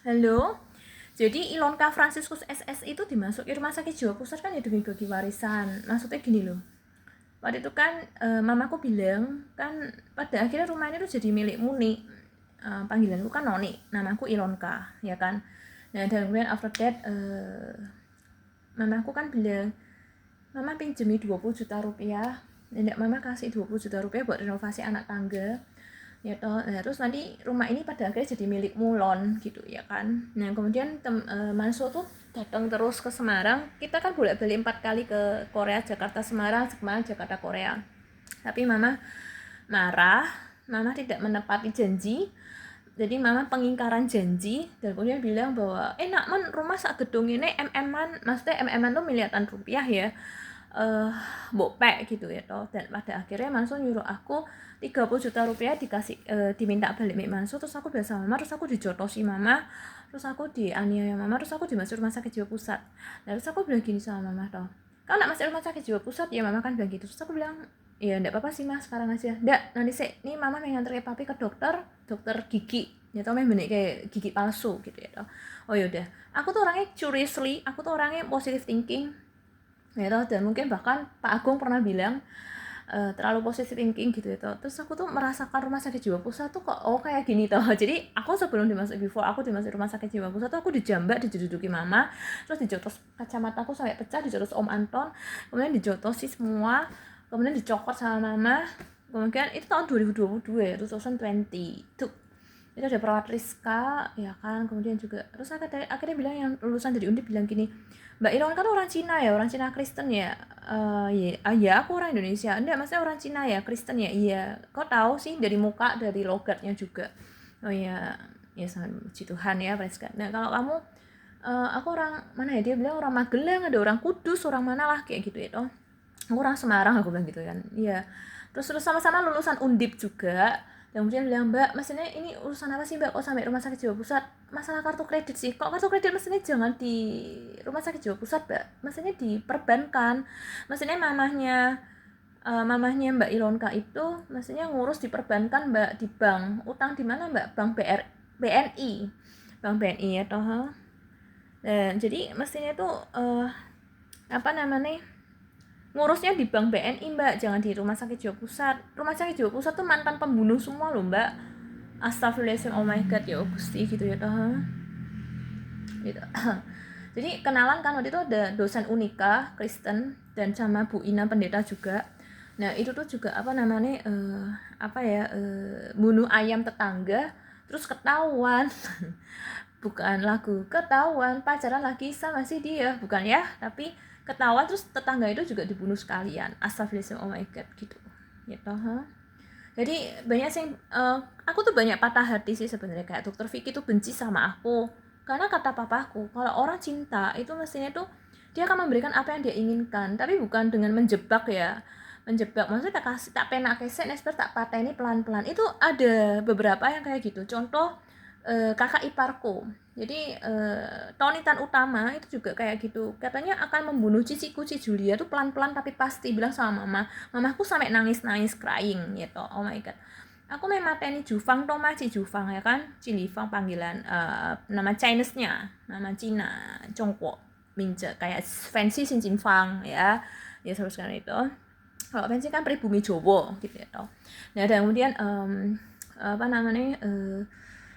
Halo. Jadi Ilonka Franciscus SS itu dimasuki rumah sakit jiwa pusat kan ya demi bagi warisan. Maksudnya gini loh. Waktu itu kan mamaku bilang kan pada akhirnya rumah ini tuh jadi milikmu nih. Panggilanku kan Noni, namaku Ilonka, ya kan. Nah, dan kemudian after that mamaku kan bilang, "Mama pinjemi 20 juta rupiah." Nenek mama kasih 20 juta rupiah buat renovasi anak tangga. Ya toh, nah, terus nanti rumah ini pada akhirnya jadi milik Mulon gitu ya kan. Nah kemudian Manso tuh datang terus ke Semarang. Kita kan bolak-balik 4 kali ke Korea, Jakarta Semarang, Semarang Jakarta Korea. Tapi mama marah, mama tidak menepati janji. Jadi mama pengingkaran janji dan kemudian bilang bahwa nak man rumah sak gedung ini MM-an, maksudnya MM-an tuh miliaran rupiah ya. Bopek gitu ya toh. Dan pada akhirnya Manso nyuruh aku 30 juta rupiah dikasih diminta balik Mek Manso, terus aku bilang sama mama, terus aku dijotosi mama, terus aku dianiaya mama, terus aku dimasuk rumah sakit jiwa pusat. Nah, terus aku bilang gini sama mama toh, "Kau nak masuk rumah sakit jiwa pusat?" Ya mama kan bilang gitu. Terus aku bilang, "Ya enggak apa-apa sih mas, sekarang aja." "Enggak, nanti sih, nih mama mau nganter papi ke dokter gigi." Ya tau memang bener kayak gigi palsu gitu ya toh. Oh yaudah, aku tuh orangnya curiously, aku tuh orangnya positive thinking ya toh, dan mungkin bahkan Pak Agung pernah bilang terlalu positive thinking gitu ya toh. Terus aku tuh merasakan rumah sakit jiwa pusat tuh kok kayak gini toh. Jadi aku sebelum aku dimasuk rumah sakit jiwa pusat tuh aku dijambak, diduduki mama, terus dijotos kacamata aku sampai pecah, dijotos Om Anton, kemudian dijotosi semua, kemudian dicokot sama mama. Kemudian itu tahun 2022 ya, 2020 tuh itu ada perawat Rizka ya kan, kemudian juga terus akhirnya bilang yang lulusan dari Undip bilang gini, "Mbak Irwan kan orang Cina ya, orang Cina Kristen ya." Ya aku orang Indonesia. "Enggak, maksudnya orang Cina ya, Kristen ya." "Iya." "Kok tahu sih?" "Dari muka, dari logatnya juga." "Oh iya." Ya sama puji Tuhan ya, Rizka. "Nah kalau kamu aku orang mana ya?" Dia bilang orang Magelang, ada orang Kudus, orang mana lah kayak gitu ya toh. "Aku orang Semarang," aku bilang gitu kan. Iya. Terus sama-sama lulusan Undip juga. Dan kemudian bilang, "Mbak, maksudnya ini urusan apa sih Mbak, kok sampai rumah sakit jiwa pusat?" "Masalah kartu kredit sih." "Kok kartu kredit, maksudnya jangan di rumah sakit jiwa pusat Mbak, maksudnya di perbankan." Maksudnya mamahnya Mbak Ilonka itu maksudnya ngurus di perbankan Mbak, di bank. "Utang di mana Mbak?" "Bank BNI." Bank BNI ya toh. Dan jadi mestinya itu apa namanya, ngurusnya di bank BNI Mbak, jangan di rumah sakit jiwa pusat. Rumah sakit jiwa pusat tuh mantan pembunuh semua loh Mbak. Astagfirullahaladzim, oh my god ya Gusti gitu ya toh. Gitu. Jadi kenalan kan waktu itu ada dosen Unika Kristen dan sama Bu Ina pendeta juga. Nah itu tuh juga apa namanya bunuh ayam tetangga terus ketahuan. Bukan lagu ketahuan pacaran lagi sama si dia, bukan ya, tapi ketahuan terus tetangga itu juga dibunuh sekalian. Astagfirullahaladzim, oh my god gitu gitu. Jadi banyak sih aku tuh banyak patah hati sih sebenarnya, kayak dokter Vicky tuh benci sama aku karena kata papaku kalau orang cinta itu mestinya tuh dia akan memberikan apa yang dia inginkan, tapi bukan dengan menjebak ya. Menjebak maksudnya tak kasih, tak pena kesek nesper tak pateni pelan-pelan. Itu ada beberapa yang kayak gitu. Contoh kakak iparku. Jadi Tony Tan Utama itu juga kayak gitu. Katanya akan membunuh ciciku, si Julia tuh pelan-pelan tapi pasti, bilang sama mama. Mamaku sampai nangis-nangis crying gitu. Oh my god. Aku memang mateni Jufang Thomas, si Jufang ya kan, Cilifang panggilan nama Chinese-nya, nama Cina, Chongguo, Mince, kayak fancy Xin Jinfang ya. Ya sekarang itu. Kalau fancy kan pribumi Jowo gitu ya toh. Nah, dan kemudian apa namanya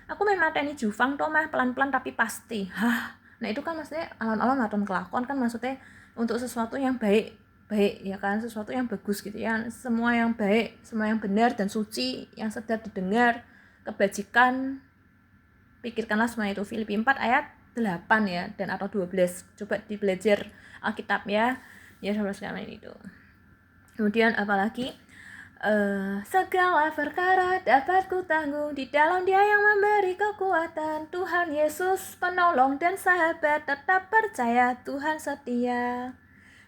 aku memang mateni Jufang toh mah pelan-pelan tapi pasti. Nah itu kan maksudnya alon-alon maton kelakon kan, maksudnya untuk sesuatu yang baik ya kan, sesuatu yang bagus gitu ya, semua yang baik, semua yang benar dan suci yang sedap didengar, kebajikan, pikirkanlah semua itu. Filipi 4 ayat 8 ya, dan atau 12, coba dibelajar Alkitab ya sama sekalian itu. Kemudian apalagi segala perkara dapat ku tanggung di dalam Dia yang memberi kekuatan. Tuhan Yesus penolong dan sahabat, tetap percaya Tuhan setia.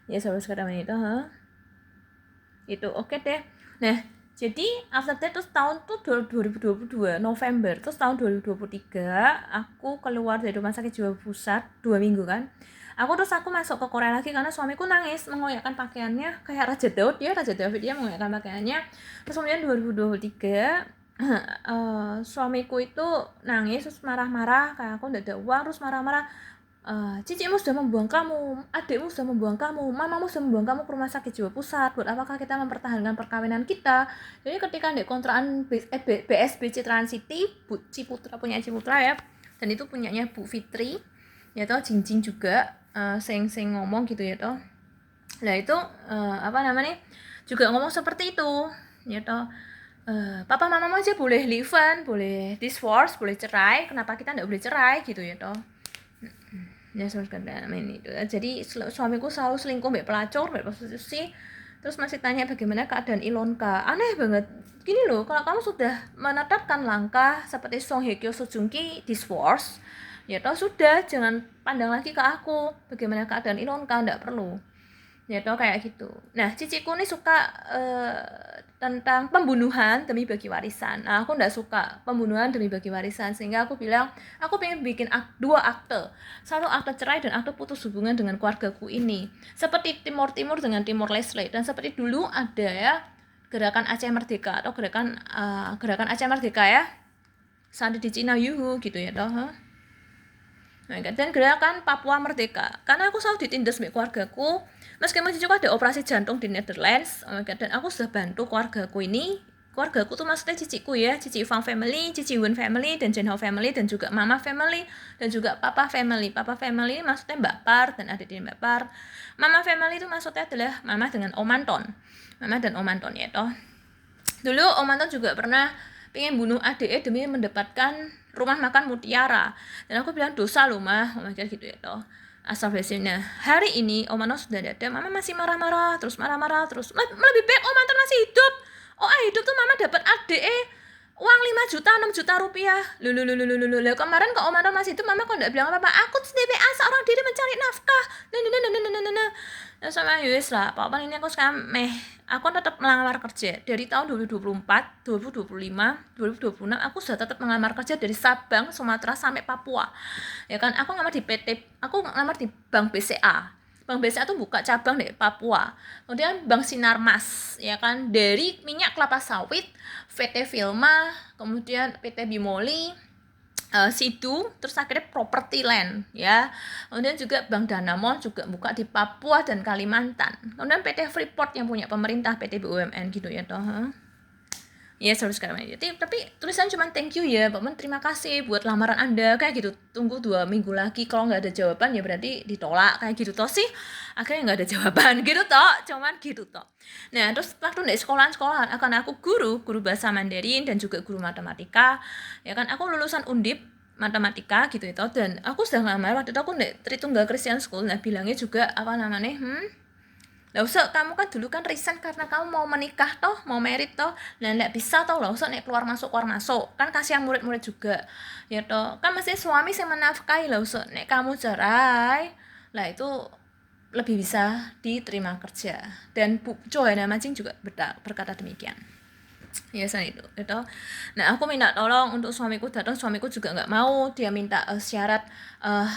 Ya sahabat sekarang itu itu oke deh. Nah jadi after that terus tahun tuh 2022 November, terus tahun 2023 aku keluar dari rumah sakit jiwa pusat 2 minggu kan. Aku masuk ke Korea lagi karena suamiku nangis mengoyakkan pakaiannya kayak Raja Daud, dia Raja David, dia mengoyakkan pakaiannya. Terus kemudian 2023 suamiku itu nangis terus marah-marah kayak aku nggak ada uang, terus marah-marah, cicikmu sudah membuang kamu, adikmu sudah membuang kamu, mamamu sudah membuang kamu ke rumah sakit jiwa pusat, buat apakah kita mempertahankan perkawinan kita. Jadi ketika di kontrakan BSBC Trans City, Bu Ciputra punya Ciputra ya, dan itu punyanya Bu Fitri ya toh, Jingjing juga sing ngomong gitu ya toh. Nah itu apa namanya juga ngomong seperti itu ya toh. Papa mama aja boleh live-an, boleh divorce, boleh cerai, kenapa kita nggak boleh cerai gitu ya toh. Ya ini itu. Jadi suamiku selalu selingkuh, mbak pelacur, mbak prostitusi. Terus masih tanya bagaimana keadaan Ilonka. Aneh banget. Gini loh, kalau kamu sudah menetapkan langkah seperti Song Hye Kyo, Seo Joong Ki divorce, ya toh sudah, jangan pandang lagi ke aku. Bagaimana keadaan Ilonka, enggak perlu. Ya toh kayak gitu. Nah, ciciku nih suka tentang pembunuhan demi bagi warisan. Nah, aku nggak suka pembunuhan demi bagi warisan, sehingga aku bilang aku pengen bikin dua akte, satu akte cerai dan akte putus hubungan dengan keluargaku ini, seperti Timur Timur dengan Timor Leste, dan seperti dulu ada ya gerakan Aceh Merdeka atau gerakan Aceh Merdeka ya, saat di Cina yuhu gitu ya toh. Dan gerakan Papua Merdeka, karena aku selalu ditindas sama keluargaku, meskipun juga ada operasi jantung di Netherlands, dan aku sudah bantu keluargaku ini. Keluargaku tuh maksudnya ciciku ya, cici Fang family, cici Wen family, dan Jen Ho family, dan juga mama family, dan juga papa family. Papa family maksudnya Mbak Par dan adik Mbak Par. Mama family itu maksudnya adalah mama dengan Om Anton, mama dan Om Anton ya toh. Dulu Om Anton juga pernah pengen bunuh adiknya demi mendapatkan rumah makan Mutiara, dan aku bilang dosa loh mah, gitu ya toh. Astagfirullahaladzim. Hari ini Om Anton sudah ada, mama masih marah-marah terus, lebih baik Om Anton masih hidup. Hidup tuh mama dapat adiknya uang 5 juta 6 juta rupiah. Lu kemarin kok Om Anton masih hidup, mama kok enggak bilang apa-apa? Aku DPA seorang diri mencari nafkah. Nah sama Yus lah, apa ini aku sekarang aku tetap melamar kerja dari tahun 2024, 2025, 2026 aku sudah tetap melamar kerja dari Sabang, Sumatera sampai Papua. Ya kan, aku ngelamar di aku ngelamar di Bank BCA. Bank BCA tuh buka cabang di Papua. Kemudian Bank Sinarmas, ya kan, dari minyak kelapa sawit, PT Filma, kemudian PT Bimoli, Sidu, terus akhirnya Property Land ya. Kemudian juga Bank Danamon juga buka di Papua dan Kalimantan. Kemudian PT Freeport yang punya pemerintah, PT BUMN gitu ya toh. Ya terus sekarang tapi tulisan cuma thank you ya Pak Men, terima kasih buat lamaran Anda kayak gitu. Tunggu 2 minggu lagi, kalau nggak ada jawaban ya berarti ditolak kayak gitu toh sih. Akhirnya nggak ada jawaban gitu toh, cuman gitu toh. Nah terus waktu di sekolahan akan aku guru bahasa Mandarin dan juga guru matematika ya kan, aku lulusan Undip matematika gitu itu, dan aku sudah ngelamar waktu itu aku di Tritunggal Christian School. Nah bilangnya juga apa namanya lah usah, kamu kan dulu kan resign karena kamu mau menikah toh, mau merit toh, nah nggak bisa toh, lah usah nek keluar masuk kan kasihan murid-murid juga ya toh, kan mesti suami yang menafkahi, lah usah nek kamu cerai lah itu lebih bisa diterima kerja. Dan Bu Johanna Majing juga berkata demikian. Yayasan itu. Nah aku minta tolong untuk suamiku datang, suamiku juga nggak mau, dia minta syarat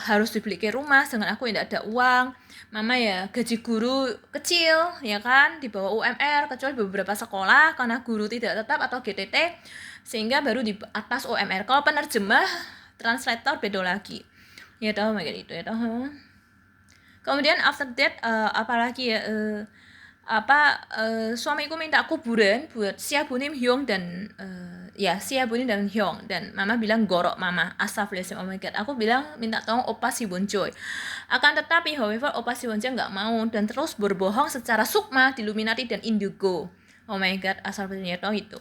harus dibelikan rumah, dengan aku tidak ada uang. Mama ya gaji guru kecil ya kan, di bawah UMR kecuali beberapa sekolah karena guru tidak tetap atau GTT, sehingga baru di atas UMR. Kalau penerjemah translator beda lagi ya tahu kayak gitu ya tahu. Kemudian after that apalagi ya suamiku minta kuburan buat Siabunim Hyung dan Siabunim dan Hyung, dan mama bilang gorok mama, astagfirullahaladzim, oh my god. Aku bilang minta tolong Opa Siwonjoy. Akan tetapi however Opa Siwonjoy nggak mau dan terus berbohong secara sukma di Illuminati dan Indigo. Oh my god, astagfirullah itu.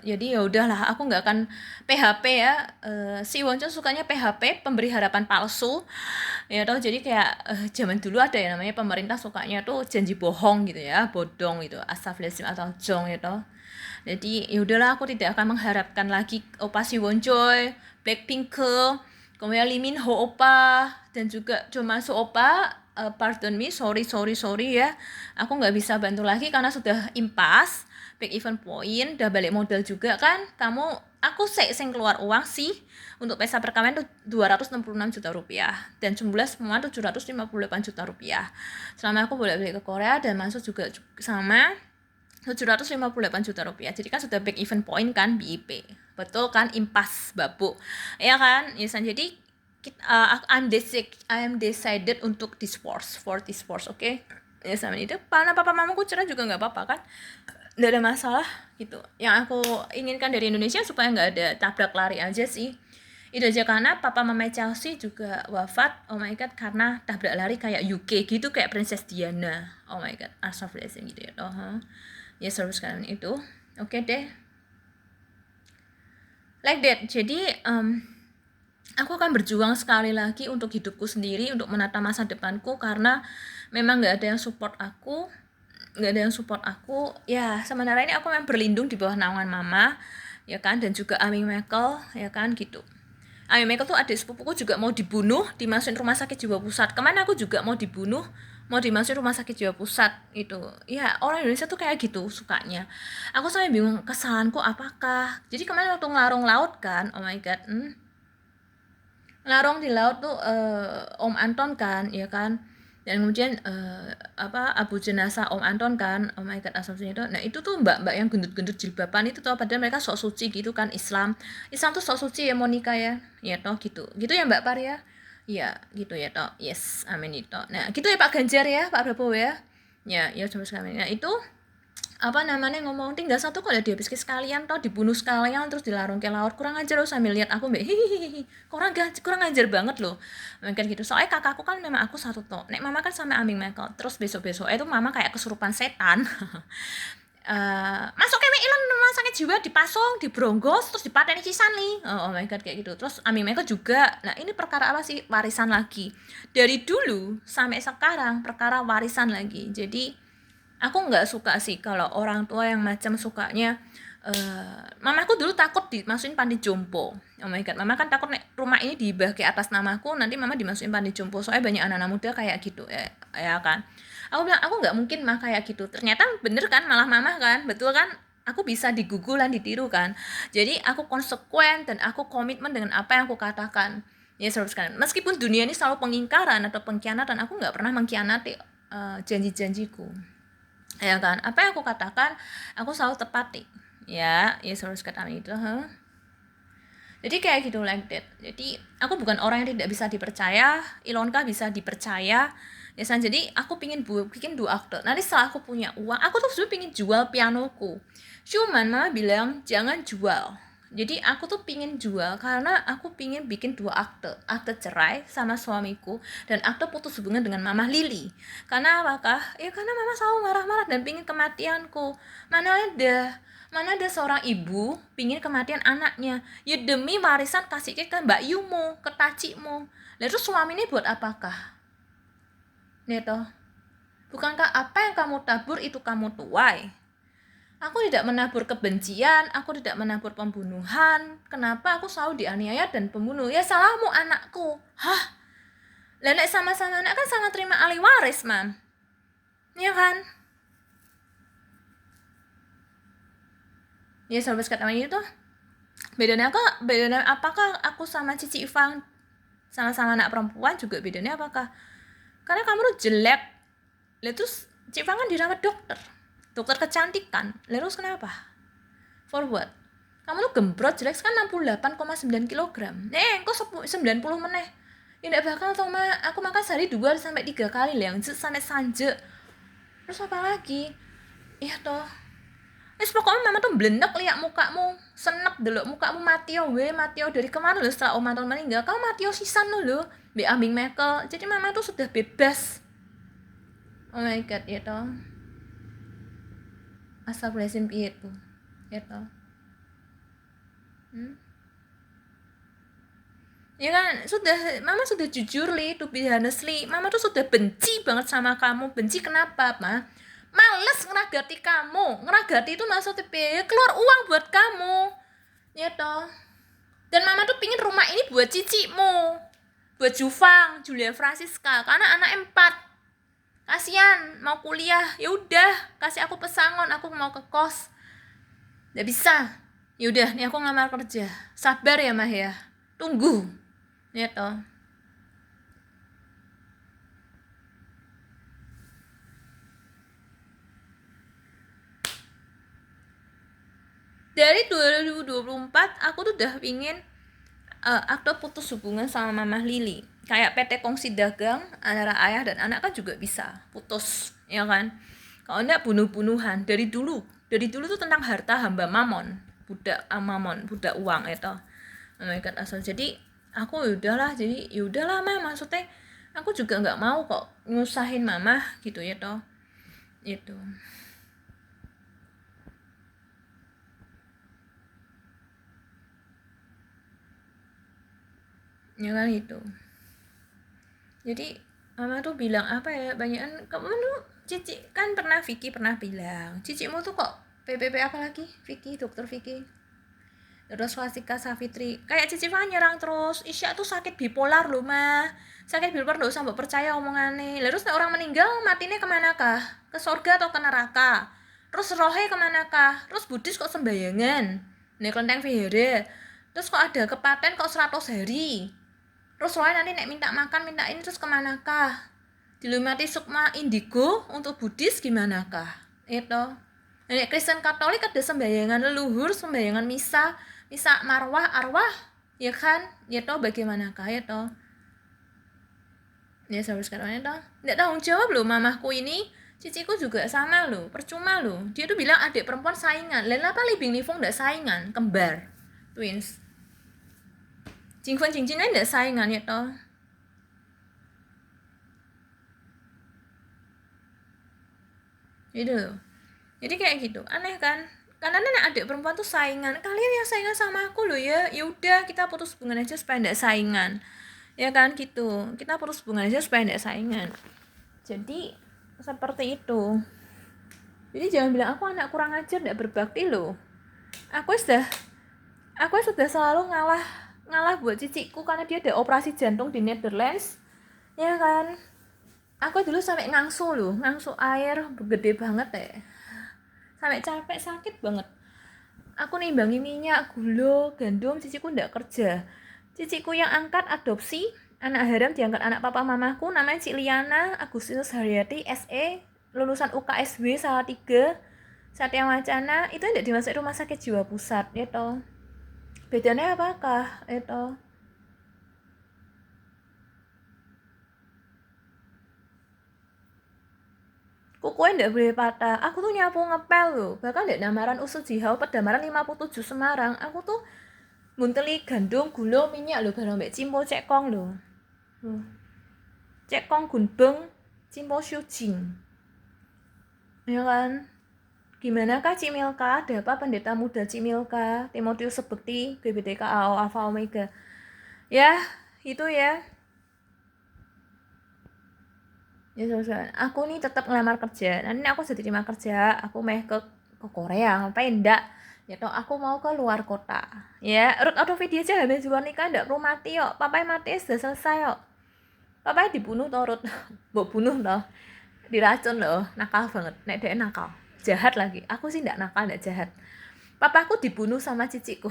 Jadi ya udahlah, aku nggak akan PHP ya. Si Wonjo sukanya PHP, pemberi harapan palsu ya tau. Jadi kayak zaman dulu ada ya namanya pemerintah sukanya tuh janji bohong gitu ya, bodong gitu, astagfirullahaladzim atau jong ya tau. Jadi ya udahlah, aku tidak akan mengharapkan lagi Opa Siwonjoy, Blackpink, kemudian Lee Min Ho Opa, dan juga Jo Masu Opa. Pardon me, sorry ya, aku nggak bisa bantu lagi karena sudah impas. Back event point, udah balik modal juga kan. Aku sing keluar uang sih untuk pesta perkawinan tuh 266 juta rupiah dan jumlah semua 758 juta rupiah selama aku boleh balik ke Korea, dan masuk juga sama 758 juta rupiah. Jadi kan sudah break even point kan BIP. Betul kan, impas babu. Ya kan? Ya kan? Jadi I am decided untuk divorce, oke? Okay? Ya sama itu. Karena papa mamaku cerai juga nggak apa-apa kan? Nggak ada masalah gitu. Yang aku inginkan dari Indonesia supaya nggak ada tabrak lari aja sih. Itu aja, karena papa mama Chelsea juga wafat, oh my god, karena tabrak lari kayak UK gitu, kayak Princess Diana. Oh my god, astagfirullahaladzim gitu ya. Ya seru sekali itu. Oke deh. Like that. Jadi aku akan berjuang sekali lagi untuk hidupku sendiri, untuk menata masa depanku, karena memang nggak ada yang support aku. Ya sementara ini aku memang berlindung di bawah naungan mama, ya kan, dan juga Amy Michael, ya kan gitu. Amy Michael tuh adik sepupuku juga mau dibunuh, dimasukin rumah sakit jiwa pusat. Kemana aku juga mau dibunuh, mau dimasukin rumah sakit jiwa pusat itu. Ya orang Indonesia tuh kayak gitu sukanya. Aku sampai bingung kesalahanku apakah. Jadi kemarin waktu ngelarung laut kan, oh my god, ngelarung di laut tuh Om Anton kan, ya kan. Dan kemudian abu jenazah Om Anton kan, oh my god, asal itu. Nah itu tuh mbak-mbak yang gendut-gendut jilbaban itu tuh, padahal mereka sok suci gitu kan, Islam tuh sok suci ya Monica ya toh gitu ya Mbak Par ya, gitu ya toh, yes, amin itu. Nah gitu ya Pak Ganjar ya, Pak Prabowo ya coba sekali. Nah itu ngomong tinggal satu kok udah dihabiskan sekalian toh, dibunuh sekalian terus dilarung ke laut, kurang ajar loh, sambil lihat aku mbak hihihi, kurang ajar banget loh mungkin gitu. Soalnya kakakku kan memang aku satu toh, nek mama kan sama Aming Michael, terus besok itu mama kayak kesurupan setan. Masuk kemek ilon rumah sakit jiwa, dipasung, dibronggos, terus dipateni cisan nih. Oh my god kayak gitu. Terus Aming Michael juga. Nah ini perkara apa sih? Warisan lagi. Dari dulu sampai sekarang perkara warisan lagi. Jadi aku nggak suka sih kalau orang tua yang macam sukanya mamaku dulu takut dimasukin panti jompo. Oh my god, mama kan takut nek rumah ini dihibah ke atas namaku, nanti mama dimasukin panti jompo. Soalnya banyak anak-anak muda kayak gitu ya kan. Aku bilang aku nggak mungkin mah kayak gitu. Ternyata bener kan, malah mama kan, betul kan. Aku bisa digugulan, ditiru kan. Jadi aku konsekuen dan aku komitmen dengan apa yang aku katakan. Ya seru sekali. Meskipun dunia ini selalu pengingkaran atau pengkhianatan, aku nggak pernah mengkhianati janji-janjiku. Ya kan, apa yang aku katakan aku selalu tepati, ya selalu sekali itu. Jadi kayak gitu, like that. Jadi aku bukan orang yang tidak bisa dipercaya. Ilonka bisa dipercaya ya san. Jadi aku pingin bikin 2 akte. Nanti setelah aku punya uang, aku tuh sebenarnya pingin jual pianoku, cuman mama bilang jangan jual. Jadi aku tuh pingin jual karena aku pingin bikin 2 akte cerai sama suamiku dan akte putus hubungan dengan Mama Lili. Karena apakah? Ya karena mama selalu marah-marah dan pingin kematianku. Mana ada seorang ibu pingin kematian anaknya. Ya demi warisan kasih ke Mbak Yumu, ke Tacikmu. Lalu suami ini buat apakah? Neto, bukankah apa yang kamu tabur itu kamu tuai? Aku tidak menabur kebencian, aku tidak menabur pembunuhan. Kenapa aku selalu dianiaya dan pembunuh? Ya salahmu anakku. Hah? Nenek sama-sama anak kan sangat terima ahli waris, Mam. Iya kan? Ya sahabat kata itu bedanya apakah aku sama Cici Ivang sama-sama anak perempuan juga bedanya apakah? Karena kamu tuh jelek. Lalu terus Cici Ivang kan dirawat dokter kecantikan. Lalu terus kenapa? For what? Kamu tuh gembrot jelek kan 68,9 kg. Kok 90 meneh. Ya ndak bakal toh, Ma. Aku makan sehari 2 sampai 3 kali lah, yang sampai sanje. Terus apa lagi? Iya toh. Wis pokoknya mama tuh blendek liat mukamu, senep delok mukamu Matio dari kemarin lho setelah Om Anton meninggal. Kamu Matio sisan lho, Mbak Ambing Michael. Jadi mama tuh sudah bebas. Oh my god, ya toh. Astagfirullahaladzim piye tuh. Ya toh. Ya kan, mama sudah jujur li, to be honestly, mama tuh sudah benci banget sama kamu. Benci kenapa, Ma? Males ngeragati kamu. Ngeragati itu maksudnya keluar uang buat kamu. Ya toh. Dan mama tuh pingin rumah ini buat cicimu, buat Jufang, Julia Francisca, karena anak 4. Kasian mau kuliah, ya udah kasih aku pesangon, aku mau ke kos. Nggak bisa. Ya udah, nih aku ngelamar kerja. Sabar ya, Mah ya. Tunggu. Ya toh. dari 2024 aku tuh udah pingin aku putus hubungan sama Mama Lili. Kayak PT Kongsi Dagang antara ayah dan anak kan juga bisa putus, ya kan? Kalau enggak bunuh-bunuhan dari dulu tuh tentang harta hamba mamon, mamon, budak uang itu. Oh my God, asal jadi aku ya udahlah mah, maksudnya aku juga nggak mau kok nyusahin mama gitu ya toh itu. Ya kan itu. Jadi mama tuh bilang apa ya, banyakan kamu tuh Cici kan Vicky pernah bilang, cicimu tuh kok PPP apa lagi? Vicky, dokter Vicky. Terus Wasika Savitri, kayak Cici Fan nyerang terus. Isya tuh sakit bipolar loh mah. Sakit bipolar gak usah mbak percaya omongannya. Terus orang meninggal matinya kemana kah? Ke surga atau ke neraka? Terus rohe kemana kah? Terus Buddhis kok sembayangan? Nek kelenteng vihara. Terus kok ada kepaten kok 100 hari? Terus rohe nanti nek minta makan, minta ini, terus kemana kah? Dilumati sukma indigo untuk Buddhis gimana kah? Itu. Nek Kristen Katolik ada sembayangan leluhur, sembayangan misa marwah, arwah, ya kan? Ya toh bagaimanakah ya toh? Ya sampai sekarang ya toh. Nggak tanggung jawab loh mamahku ini. Ciciku juga sama loh, percuma loh. Dia tuh bilang adik perempuan saingan. Lain apa Libing Nifong nggak saingan, kembar, twins. Jingfan Jingjingnya nggak saingan ya toh. Itu loh. Jadi kayak gitu, aneh kan? Karena nenek adik perempuan tuh saingan. Kalian yang saingan sama aku loh ya. Ya udah kita putus hubungan aja supaya nggak saingan. Ya kan gitu. Kita putus hubungan aja supaya nggak saingan. Jadi seperti itu. Jadi jangan bilang aku anak kurang ajar, nggak berbakti loh. Aku sudah selalu ngalah buat ciciku karena dia ada operasi jantung di Netherlands. Ya kan? Aku dulu sampai ngangsu air gede banget ya. Sampai capek, sakit banget. Aku nimbangi minyak, gula, gandum, ciciku ndak kerja. Ciciku yang angkat adopsi, anak haram diangkat anak papa mamaku, namanya Cik Liana Agustinus Haryati, SE, lulusan UKSW Salatiga, Satya Wacana, itu ndak dimasuk rumah sakit jiwa pusat, itu. Bedanya apakah, itu? Kukunya ndak boleh patah. Aku tuh nyapu ngepel loh. Bahkan ndak namaran usul jihau pedamaran 57 Semarang. Aku tuh bunteli gandum, gula, minyak loh bareng mbak cimpo cekong loh. Cekong gunbeng, cimpo syujing. Ya kan? Gimana kah Cimilka? Ada apa pendeta muda Cimilka? Timotius Sebekti, GBTK AO Alpha Omega. Ya, itu ya. Ya saudara, aku nih tetap ngelamar kerja. Nanti aku sudah diterima kerja, aku mau ke Korea, ngapain enggak? Ya toh aku mau ke luar kota. Ya, Ruth auto video aja hamil jual nikah ndak perlu mati yuk. Papai mati sudah selesai yuk. Papai dibunuh toh Ruth. Mbok bunuh toh. Diracun loh, nakal banget. Nek dia nakal. Jahat lagi. Aku sih ndak nakal, ndak jahat. Papaku dibunuh sama ciciku.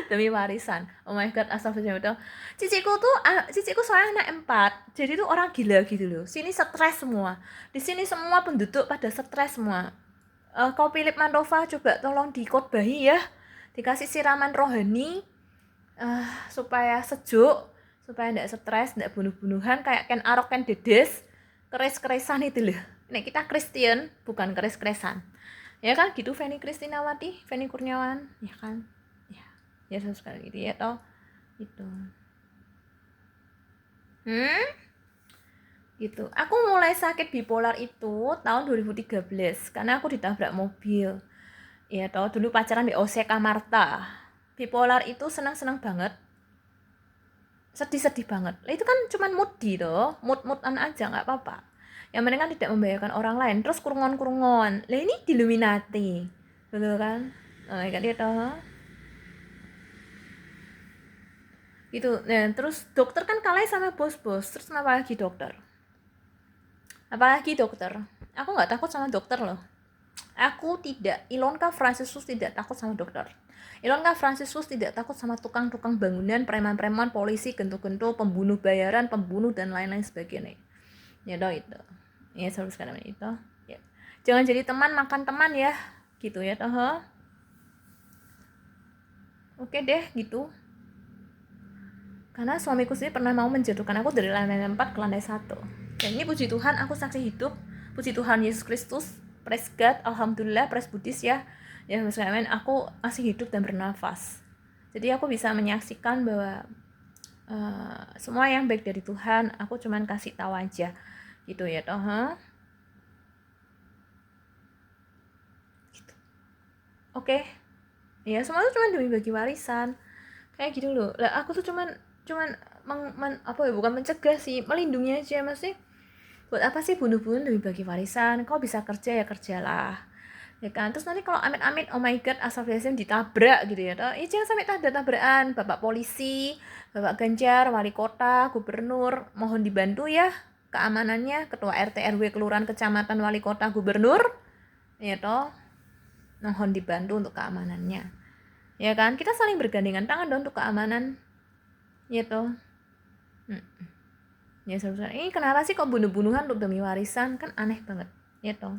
Demi warisan. Oh my god, astagfirullah. Ciciku soalnya anak 4. Jadi tuh orang gila gitu loh. Sini stres semua. Di sini semua penduduk pada stres semua. Kau Philip Mandova coba tolong dikotbahi ya. Dikasih siraman rohani supaya sejuk, supaya enggak stres, enggak bunuh-bunuhan kayak Ken Arok, Ken Dedes, keres-keresan itu loh. Nek kita Kristen, bukan keres-keresan. Ya kan gitu, Feni Kristinawati, Feni Kurniawan, ya kan? Ya sekali gitu ya toh gitu gitu. Aku mulai sakit bipolar itu tahun 2013 karena aku ditabrak mobil ya toh. Dulu pacaran di Oseka Marta. Bipolar itu senang-senang banget, sedih-sedih banget. Itu kan cuman moody toh, mood-moodan aja, nggak apa-apa. Yang penting kan tidak membahayakan orang lain. Terus kurungan-kurungan, lah ini Illuminati, betul kan? Oh my god, ya toh gitu. Nah terus dokter kan kalah sama bos-bos. Terus apalagi dokter aku nggak takut sama dokter loh. Aku tidak, Ilonka Francisus tidak takut sama dokter. Ilonka Francisus tidak takut sama tukang-tukang bangunan, preman-preman, polisi, gentu-gentu, pembunuh bayaran, pembunuh dan lain-lain sebagainya. Ya toh itu. Ya sekarang itu. Ya. Jangan jadi teman makan teman ya. Gitu ya toh. Oke deh gitu. Karena suamiku sendiri pernah mau menjatuhkan aku dari lantai 4 ke lantai 1. Dan ini puji Tuhan, aku saksi hidup. Puji Tuhan Yesus Kristus. Praise God, Alhamdulillah, praise Buddhis ya. Ya, amin, aku masih hidup dan bernafas. Jadi aku bisa menyaksikan bahwa semua yang baik dari Tuhan, aku cuman kasih tahu aja. Gitu ya toh, gitu. Oke. Ya, semua itu cuma demi bagi warisan. Kayak gitu loh. Lah aku tuh cuman bukan mencegah sih, melindungi aja masih. Buat apa sih bunuh-bunuh demi bagi warisan? Kau bisa kerja ya kerjalah, ya kan? Terus nanti kalau amit-amit, oh my god, astagfirullahaladzim, ditabrak gitu ya toh, jangan sampai ada tabrakan. Bapak polisi, Bapak Ganjar, wali kota, gubernur, mohon dibantu ya keamanannya. Ketua RT RW kelurahan kecamatan, wali kota, gubernur, ya toh, mohon dibantu untuk keamanannya, ya kan? Kita saling bergandengan tangan dong untuk keamanan, ya toh. Ya seharusnya, ini kenapa sih kok bunuh-bunuhan untuk demi warisan, kan aneh banget, ya toh.